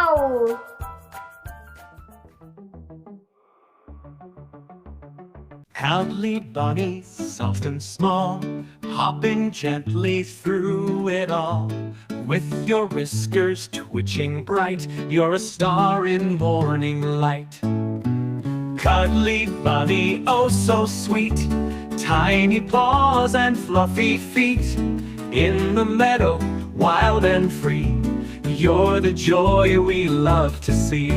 Meow. Cuddly bunny, soft and small, hopping gently through it all. With your whiskers twitching bright, you're a star in morning light. Cuddly bunny, oh so sweet, tiny paws and fluffy feet. In the meadow, wild and free, you're the joy we love to see.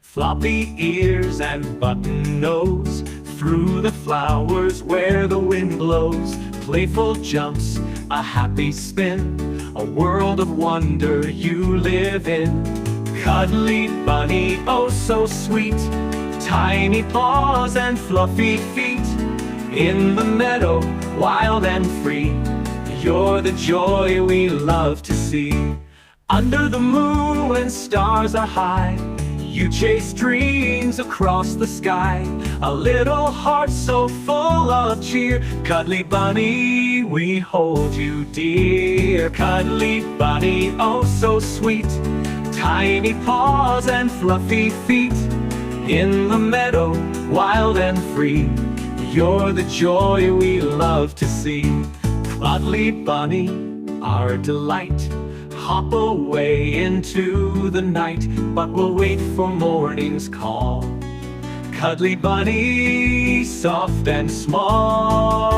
Floppy ears and button nose, through the flowers where the wind blows. Playful jumps, a happy spin, a world of wonder you live in. Cuddly bunny, oh so sweet, tiny paws and fluffy feet. In the meadow, wild and free, you're the joy we love to see. Under the moon when stars are high, you chase dreams across the sky. A little heart so full of cheer. Cuddly bunny, we hold you dear. Cuddly bunny, oh so sweet, tiny paws and fluffy feet. In the meadow, wild and free, you're the joy we love to see. Cuddly bunny, our delight, hop away into the night, but we'll wait for morning's call. Cuddly bunny, soft and small.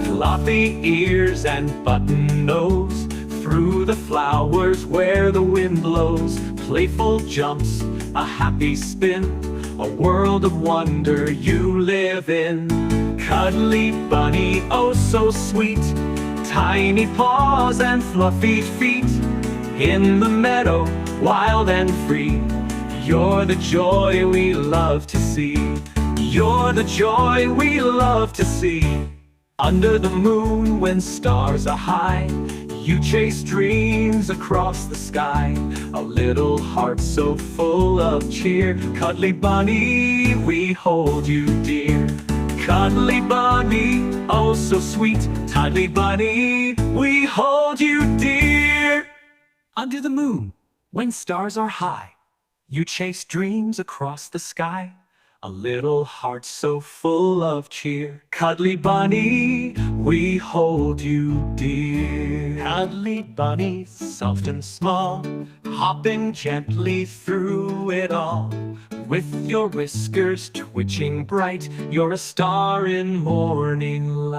Floppy ears and button nose, through the flowers where the wind blows. Playful jumps, a happy spin, a world of wonder you live in. Cuddly bunny, oh so sweet, tiny paws and fluffy feet. In the meadow, wild and free, you're the joy we love to see. You're the joy we love to see. Under the moon when stars are high, you chase dreams across the sky. A little heart so full of cheer. Cuddly bunny, we hold you dear. Cuddly bunny, oh so sweet, cuddly bunny, we hold you dear. Under the moon, when stars are high, you chase dreams across the sky. A little heart so full of cheer. Cuddly bunny, we hold you dear. Cuddly bunny, soft and small, hopping gently through it all. With your whiskers twitching bright, you're a star in morning light.